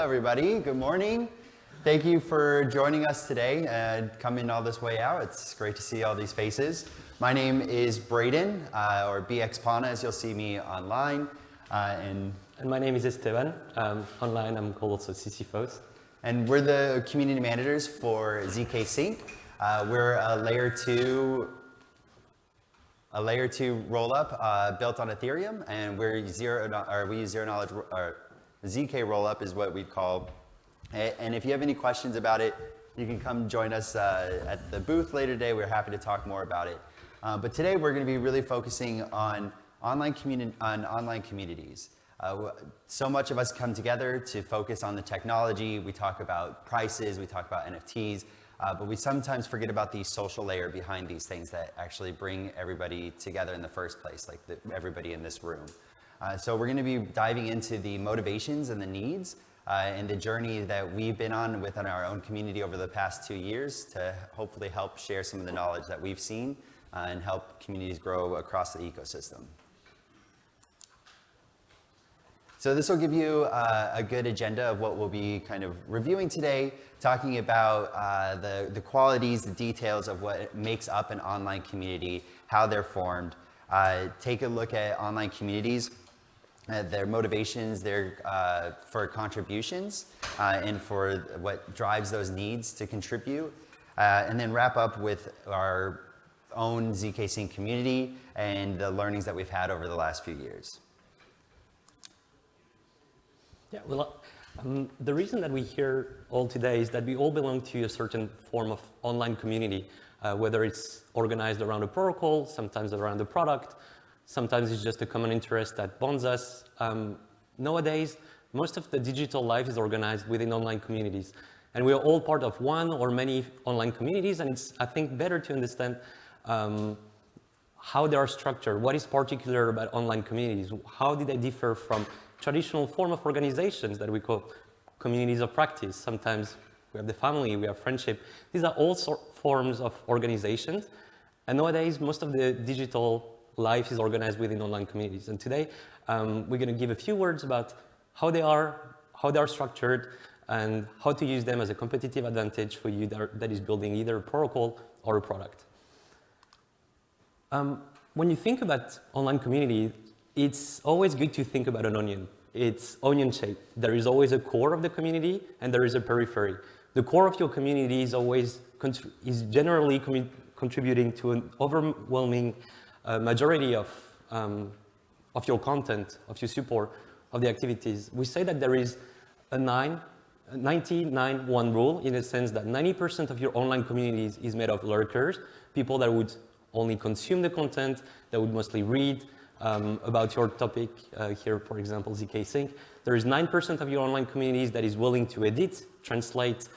everybody. Good morning. Thank you for joining us today and coming all this way out. It's great to see all these faces. My name is Braden, or Bxpana, as you'll see me online. And my name is Estevan. Online, I'm called also Sisyphos. And we're the community managers for zkSync. We're a layer 2 rollup built on Ethereum, and we use zero knowledge, or zk rollup is what we call it. And if you have any questions about it, you can come join us at the booth later today. We're happy to talk more about it. But today we're going to be really focusing on online communities. So much of us come together to focus on the technology. We talk about prices, we talk about NFTs, but we sometimes forget about the social layer behind these things that actually bring everybody together in the first place, like everybody in this room. So we're going to be diving into the motivations and the needs and the journey that we've been on within our own community over the past 2 years to hopefully help share some of the knowledge that we've seen and help communities grow across the ecosystem. So this will give you a good agenda of what we'll be kind of reviewing today, talking about the qualities, the details of what makes up an online community, how they're formed, take a look at online communities, their motivations, for contributions, and for what drives those needs to contribute, and then wrap up with our own zkSync community and the learnings that we've had over the last few years. Yeah, well, the reason that we're here all today is that we all belong to a certain form of online community, whether it's organized around a protocol, sometimes around a product, sometimes it's just a common interest that bonds us. Nowadays, most of the digital life is organized within online communities, and we are all part of one or many online communities, and it's, I think, better to understand how they are structured, what is particular about online communities, how do they differ from traditional form of organizations that we call communities of practice. Sometimes we have the family, we have friendship. These are all forms of organizations. And nowadays, most of the digital life is organized within online communities. And today, we're going to give a few words about how they are structured, and how to use them as a competitive advantage for you that is building either a protocol or a product. When you think about online community, it's always good to think about an onion. It's onion shaped. There is always a core of the community and there is a periphery. The core of your community is generally contributing to an overwhelming majority of your content, of your support, of the activities. We say that there is a 99-1 rule, in a sense that 90% of your online communities is made of lurkers, people that would only consume the content, that would mostly read about your topic. Here, for example, zkSync. There is 9% of your online communities that is willing to edit, translate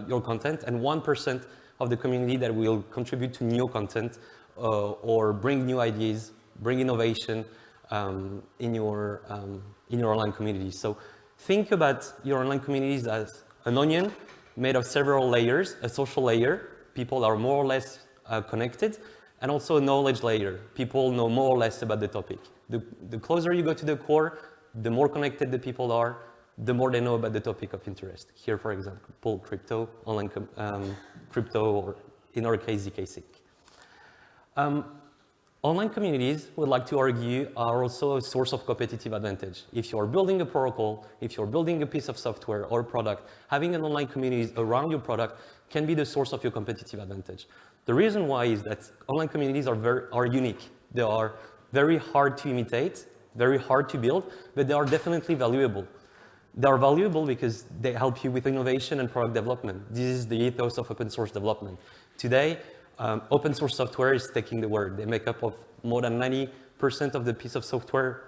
your content, and 1% of the community that will contribute to new content or bring new ideas, bring innovation in your online communities. So think about your online communities as an onion made of several layers, a social layer. People are more or less connected, and also a knowledge layer. People know more or less about the topic. The closer you go to the core, the more connected the people are, the more they know about the topic of interest. Here, for example, crypto, online crypto, or in our case, zkSync. Online communities, would like to argue, are also a source of competitive advantage. If you're building a protocol, if you're building a piece of software or product, having an online community around your product can be the source of your competitive advantage. The reason why is that online communities are unique. They are very hard to imitate, very hard to build, but they are definitely valuable. They are valuable because they help you with innovation and product development. This is the ethos of open source development. Today, open source software is taking the word. They make up of more than 90% of the piece of software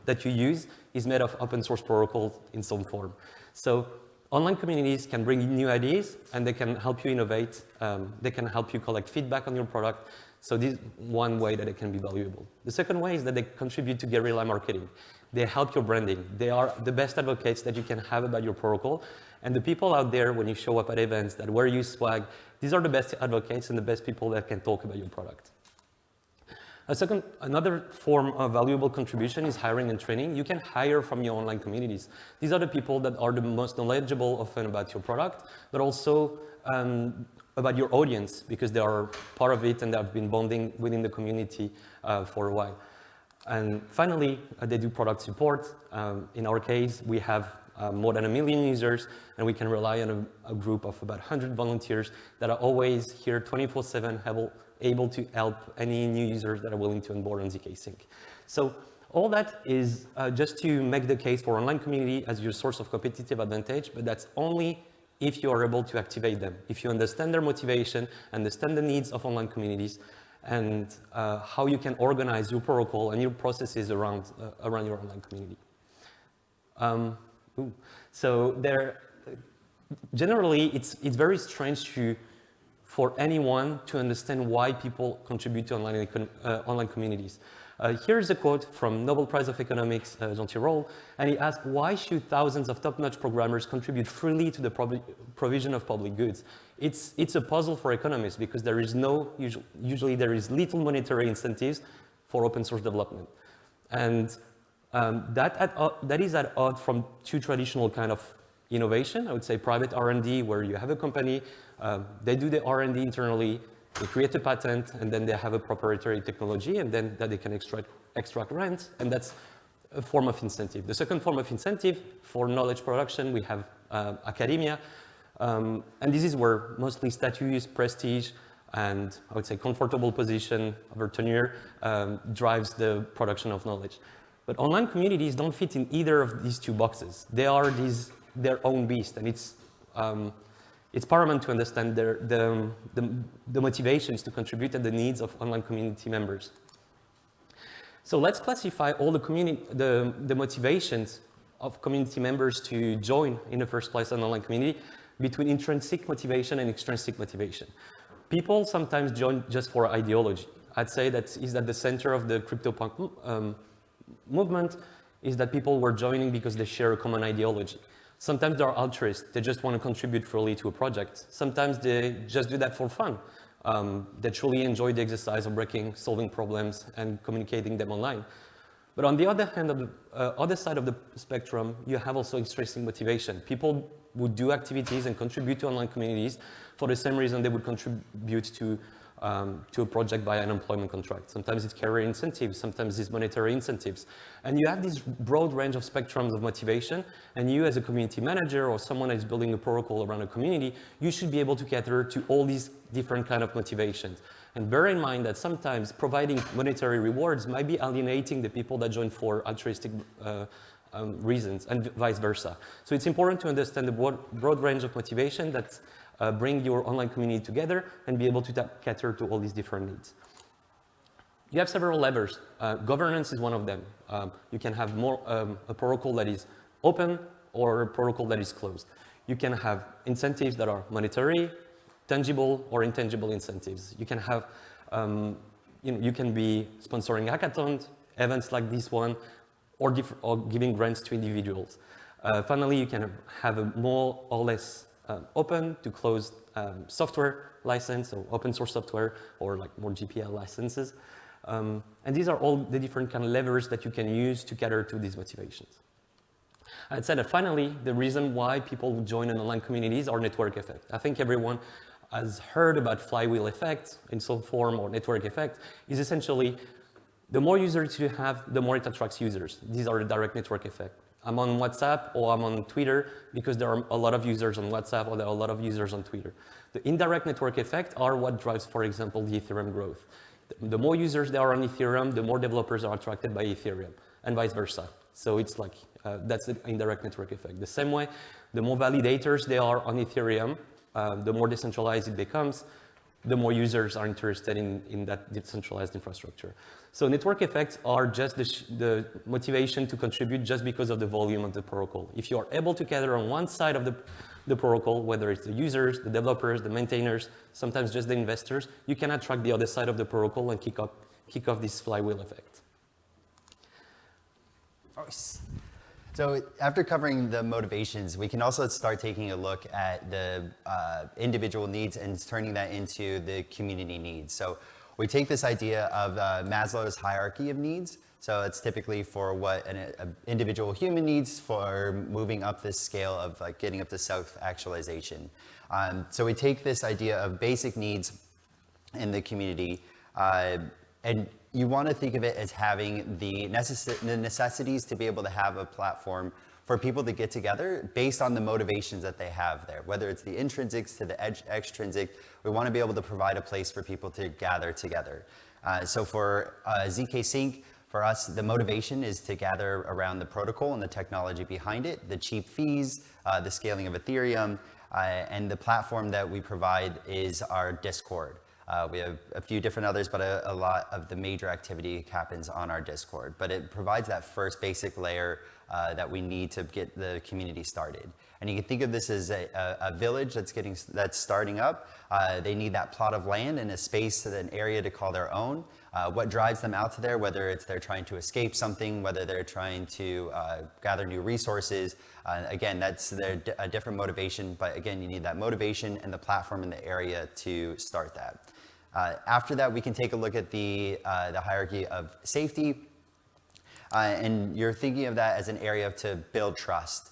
that you use is made of open source protocols in some form. So online communities can bring you new ideas, and they can help you innovate. They can help you collect feedback on your product. So this is one way that it can be valuable. The second way is that they contribute to guerrilla marketing. They help your branding. They are the best advocates that you can have about your protocol. And the people out there, when you show up at events that wear you swag, these are the best advocates and the best people that can talk about your product. Another form of valuable contribution is hiring and training. You can hire from your online communities. These are the people that are the most knowledgeable often about your product, but also about your audience, because they are part of it and they have been bonding within the community for a while. And finally, they do product support. In our case, we have more than 1 million users, and we can rely on a group of about 100 volunteers that are always here 24/7, able to help any new users that are willing to onboard on zkSync. So all that is just to make the case for online community as your source of competitive advantage, but that's only if you are able to activate them, if you understand their motivation, understand the needs of online communities, and how you can organize your protocol and your processes around your online community. So generally, it's very strange for anyone to understand why people contribute to online communities. Here's a quote from Nobel Prize of Economics, Jean Tirole, and he asked, why should thousands of top-notch programmers contribute freely to the provision of public goods? It's a puzzle for economists because there is usually there is little monetary incentives for open source development. And that is at odds from two traditional kind of innovation. I would say private R&D, where you have a company, they do the R&D internally, they create a patent, and then they have a proprietary technology, and then that they can extract rent, and that's a form of incentive. The second form of incentive for knowledge production, we have academia, and this is where mostly status, prestige, and I would say comfortable position over tenure drives the production of knowledge. But online communities don't fit in either of these two boxes. They are their own beast, and it's paramount to understand the motivations to contribute and the needs of online community members. So let's classify all the motivations of community members to join in the first place an online community between intrinsic motivation and extrinsic motivation. People sometimes join just for ideology. I'd say that is at the center of the CryptoPunk movement, is that people were joining because they share a common ideology. Sometimes they're altruists, they just want to contribute freely to a project. Sometimes they just do that for fun. They truly enjoy the exercise of solving problems and communicating them online. But on the other hand, other side of the spectrum, you have also extrinsic motivation. People would do activities and contribute to online communities for the same reason they would contribute to a project by an employment contract. Sometimes it's career incentives, sometimes it's monetary incentives. And you have this broad range of spectrums of motivation, and you as a community manager or someone that is building a protocol around a community, you should be able to cater to all these different kind of motivations. And bear in mind that sometimes providing monetary rewards might be alienating the people that join for altruistic reasons, and vice versa. So it's important to understand the broad range of motivation that bring your online community together and be able to cater to all these different needs. You have several levers. Governance is one of them. You can have a protocol that is open or a protocol that is closed. You can have incentives that are monetary, tangible or intangible incentives. You can have, you can be sponsoring hackathons, events like this one, or giving grants to individuals. Finally, you can have a more or less open to closed software license, so open source software, or like more GPL licenses. And these are all the different kind of levers that you can use to cater to these motivations. I'd say that finally, the reason why people join an online communities are network effect. I think everyone has heard about flywheel effect in some form, or network effect is essentially the more users you have, the more it attracts users. These are the direct network effect. I'm on WhatsApp or I'm on Twitter because there are a lot of users on WhatsApp or there are a lot of users on Twitter. The indirect network effect are what drives, for example, the Ethereum growth. The more users there are on Ethereum, the more developers are attracted by Ethereum, and vice versa. So it's like, that's the indirect network effect. The same way, the more validators there are on Ethereum, the more decentralized it becomes, the more users are interested in that decentralized infrastructure. So network effects are just the motivation to contribute just because of the volume of the protocol. If you are able to gather on one side of the protocol, whether it's the users, the developers, the maintainers, sometimes just the investors, you can attract the other side of the protocol and kick off this flywheel effect. So after covering the motivations, we can also start taking a look at the individual needs and turning that into the community needs. So We take this idea of Maslow's hierarchy of needs. So it's typically for what an individual human needs for moving up this scale of like getting up to self-actualization. So we take this idea of basic needs in the community, and you want to think of it as having the necessities to be able to have a platform for people to get together based on the motivations that they have there. Whether it's the intrinsics to the extrinsic, we want to be able to provide a place for people to gather together. So for zkSync, for us, the motivation is to gather around the protocol and the technology behind it, the cheap fees, the scaling of Ethereum, and the platform that we provide is our Discord. We have a few different others, but a lot of the major activity happens on our Discord. But it provides that first basic layer that we need to get the community started. And you can think of this as a village that's starting up. They need that plot of land and a space, an area to call their own. What drives them out to there, whether it's they're trying to escape something, whether they're trying to gather new resources. Again, that's a different motivation, but again, you need that motivation and the platform in the area to start that. After that, we can take a look at the hierarchy of safety. And you're thinking of that as an area to build trust.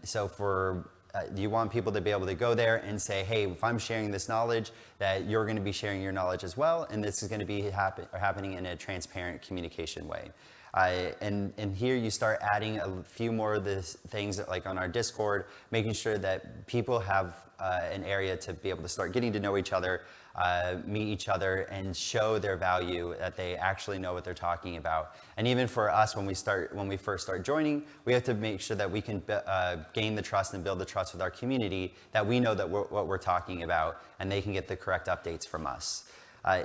So you want people to be able to go there and say, hey, if I'm sharing this knowledge, that you're going to be sharing your knowledge as well, and this is going to be happening in a transparent communication way. And here you start adding a few more of the things like on our Discord, making sure that people have an area to be able to start getting to know each other, meet each other, and show their value, that they actually know what they're talking about. And even for us, when we first start joining, we have to make sure that we can gain the trust and build the trust with our community, that we know that what we're talking about, and they can get the correct updates from us.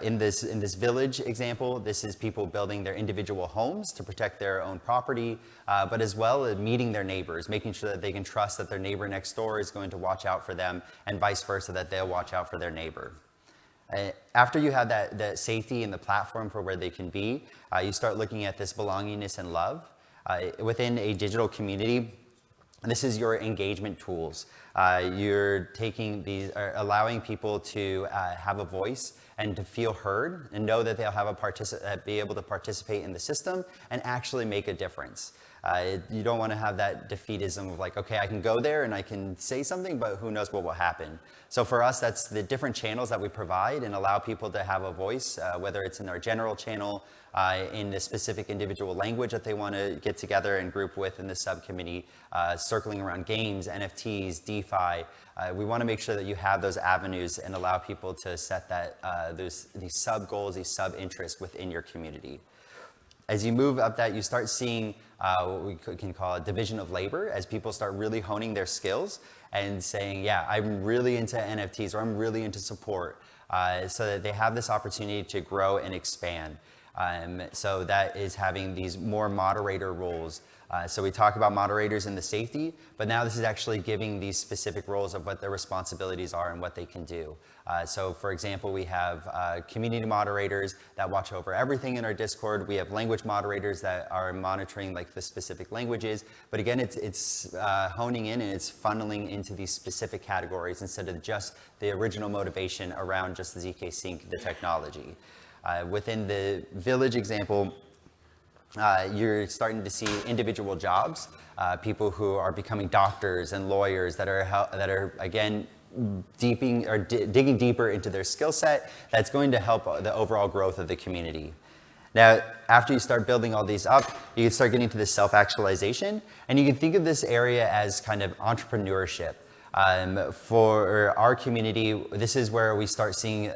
In this village example, this is people building their individual homes to protect their own property, but as well as meeting their neighbors, making sure that they can trust that their neighbor next door is going to watch out for them, and vice versa, that they'll watch out for their neighbor. After you have that safety and the platform for where they can be, you start looking at this belongingness and love. Within a digital community, this is your engagement tools. You're taking these, allowing people to have a voice and to feel heard and know that they'll have be able to participate in the system and actually make a difference. You don't want to have that defeatism of like, okay, I can go there and I can say something, but who knows what will happen. So for us, that's the different channels that we provide and allow people to have a voice, whether it's in our general channel, in the specific individual language that they want to get together and group with in the subcommittee, circling around games, NFTs, DeFi. We want to make sure that you have those avenues and allow people to set these sub goals, these sub interests within your community. As you move up that, you start seeing what we can call a division of labor, as people start really honing their skills and saying, yeah, I'm really into NFTs, or I'm really into support, so that they have this opportunity to grow and expand. So that is having these more moderator roles. So we talk about moderators in the safety, but now this is actually giving these specific roles of what their responsibilities are and what they can do. So for example, we have community moderators that watch over everything in our Discord. We have language moderators that are monitoring like the specific languages. But again, it's honing in and it's funneling into these specific categories instead of just the original motivation around just the zkSync, the technology. Within the village example, you're starting to see individual jobs, people who are becoming doctors and lawyers that are again digging deeper into their skill set. That's going to help the overall growth of the community. Now, after you start building all these up, you can start getting to the self-actualization, and you can think of this area as kind of entrepreneurship. For our community, this is where we start seeing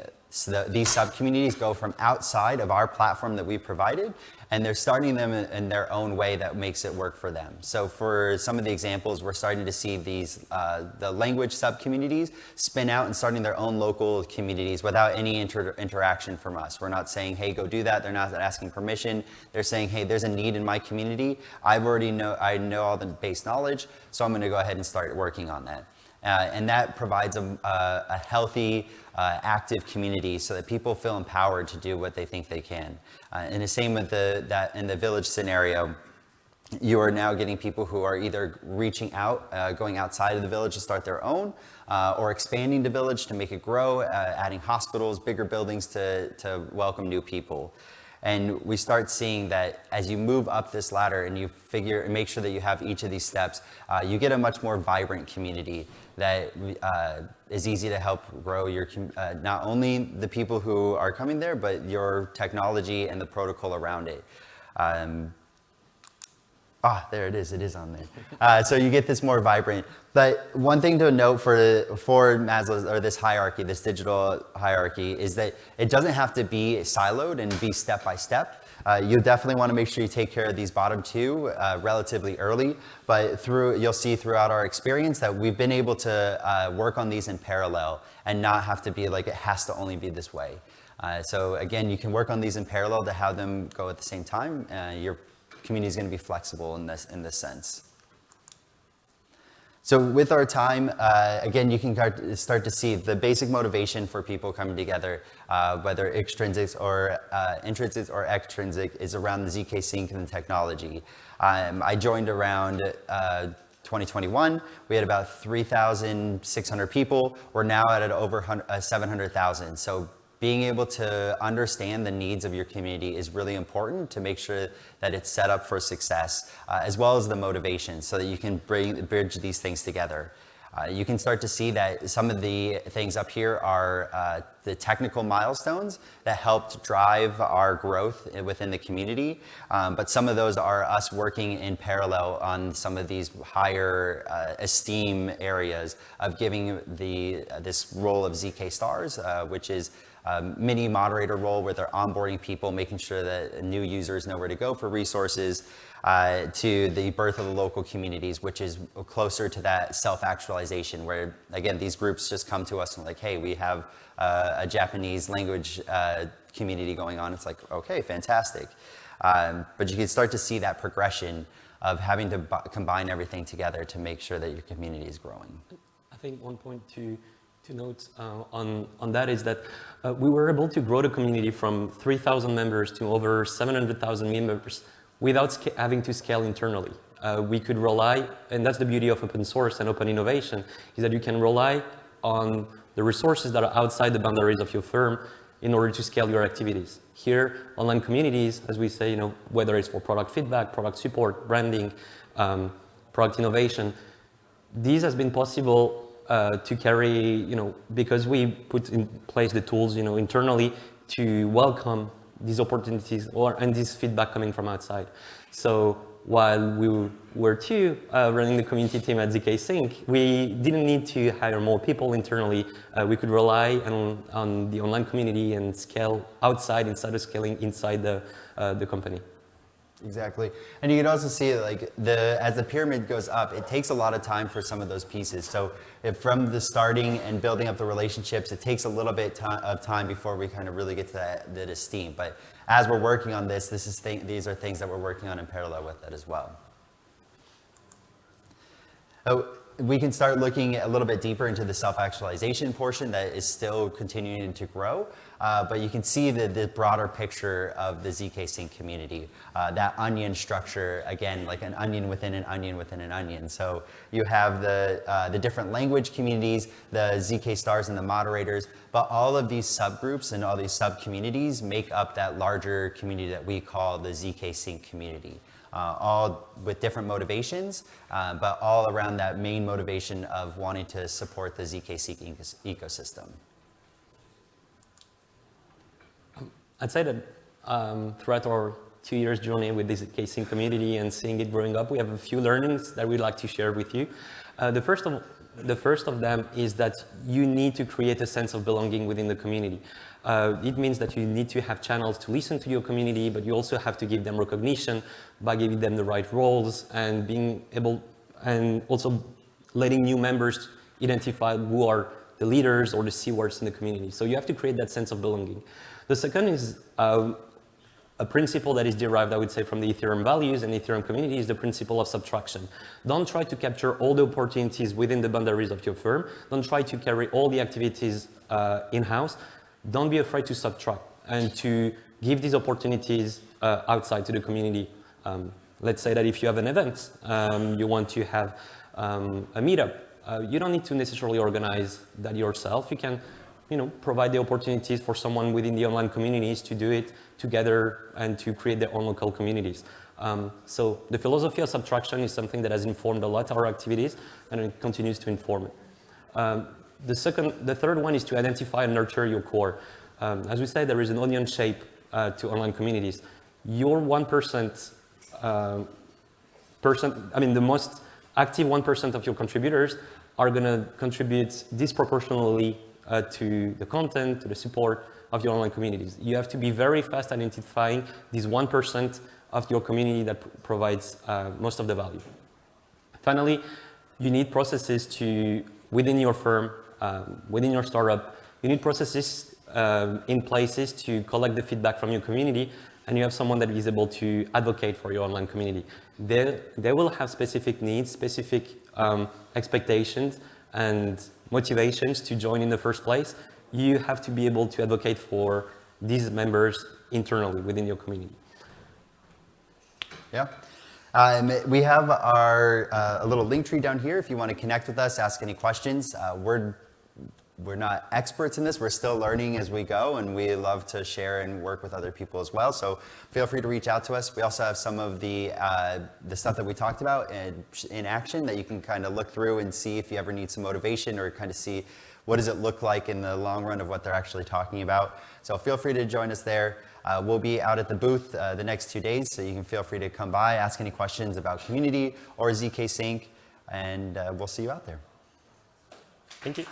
these sub-communities go from outside of our platform that we provided, and they're starting them in their own way that makes it work for them. So for some of the examples, we're starting to see these, the language sub-communities spin out and starting their own local communities without any interaction from us. We're not saying, hey, go do that. They're not asking permission. They're saying, hey, there's a need in my community. I know all the base knowledge, so I'm gonna go ahead and start working on that. And that provides a healthy, active community so that people feel empowered to do what they think they can. And the same with in the village scenario, you are now getting people who are either reaching out, going outside of the village to start their own, or expanding the village to make it grow, adding hospitals, bigger buildings to welcome new people. And we start seeing that as you move up this ladder and you make sure that you have each of these steps, you get a much more vibrant community that is easy to help grow your, not only the people who are coming there, but your technology and the protocol around it. There it is on there. So you get this more vibrant. But one thing to note for Maslow's, or this hierarchy, this digital hierarchy, is that it doesn't have to be siloed and be step by step. You definitely want to make sure you take care of these bottom two relatively early, but you'll see throughout our experience that we've been able to work on these in parallel and not have to be like it has to only be this way. So again, you can work on these in parallel to have them go at the same time. Your community is going to be flexible in this sense. So with our time, again, you can start to see the basic motivation for people coming together, whether intrinsic or extrinsic, is around the zkSync and the technology. I joined around 2021. We had about 3,600 people. We're now at over 700,000. So being able to understand the needs of your community is really important to make sure that it's set up for success, as well as the motivation, so that you can bridge these things together. You can start to see that some of the things up here are the technical milestones that helped drive our growth within the community, but some of those are us working in parallel on some of these higher esteem areas of giving this role of ZK stars, which is mini moderator role where they're onboarding people, making sure that new users know where to go for resources, to the birth of the local communities, which is closer to that self-actualization where, again, these groups just come to us and like, hey, we have a Japanese language community going on. It's like, okay, fantastic. But you can start to see that progression of having to combine everything together to make sure that your community is growing. I think one point to note on that is that we were able to grow the community from 3,000 members to over 700,000 members without having to scale internally. We could rely, and that's the beauty of open source and open innovation, is that you can rely on the resources that are outside the boundaries of your firm in order to scale your activities. Here, online communities, as we say, whether it's for product feedback, product support, branding, product innovation, these has been possible to carry, because we put in place the tools, internally to welcome these opportunities and this feedback coming from outside. So while we were running the community team at zkSync, we didn't need to hire more people internally. We could rely on the online community and scale outside instead of scaling inside the company. Exactly. And you can also see like as the pyramid goes up, it takes a lot of time for some of those pieces. So from the starting and building up the relationships, it takes a little bit of time before we kind of really get to that esteem. But as we're working on this, these are things that we're working on in parallel with that as well. We can start looking a little bit deeper into the self-actualization portion that is still continuing to grow, but you can see the broader picture of the zkSync community, that onion structure, again, like an onion within an onion within an onion. So you have the different language communities, the ZK stars and the moderators, but all of these subgroups and all these sub-communities make up that larger community that we call the zkSync community. All with different motivations, but all around that main motivation of wanting to support the zkSync ecosystem. I'd say that throughout our 2 years journey with the zkSync community and seeing it growing up, we have a few learnings that we'd like to share with you. The first of them is that you need to create a sense of belonging within the community. It means that you need to have channels to listen to your community, but you also have to give them recognition by giving them the right roles and being able, and also letting new members identify who are the leaders or the C-words in the community. So you have to create that sense of belonging. The second is a principle that is derived, I would say, from the Ethereum values and Ethereum community is the principle of subtraction. Don't try to capture all the opportunities within the boundaries of your firm. Don't try to carry all the activities in-house. Don't be afraid to subtract and to give these opportunities outside to the community. Let's say that if you have an event, you want to have a meetup, you don't need to necessarily organize that yourself. You can, provide the opportunities for someone within the online communities to do it together and to create their own local communities. So the philosophy of subtraction is something that has informed a lot our activities, and it continues to inform it. The third one is to identify and nurture your core. As we said, there is an onion shape to online communities. Your 1%, the most active 1% of your contributors are going to contribute disproportionately to the content, to the support of your online communities. You have to be very fast identifying this 1% of your community that provides most of the value. Finally, you need processes within your firm, within your startup, you need processes in places to collect the feedback from your community, and you have someone that is able to advocate for your online community. They will have specific needs, specific expectations, and motivations to join in the first place. You have to be able to advocate for these members internally within your community. Yeah. We have our a little link tree down here if you want to connect with us, ask any questions. We're not experts in this. We're still learning as we go, and we love to share and work with other people as well. So feel free to reach out to us. We also have some of the stuff that we talked about in action that you can kind of look through and see if you ever need some motivation, or kind of see what does it look like in the long run of what they're actually talking about. So feel free to join us there. We'll be out at the booth the next 2 days, so you can feel free to come by, ask any questions about community or zkSync, and we'll see you out there. Thank you.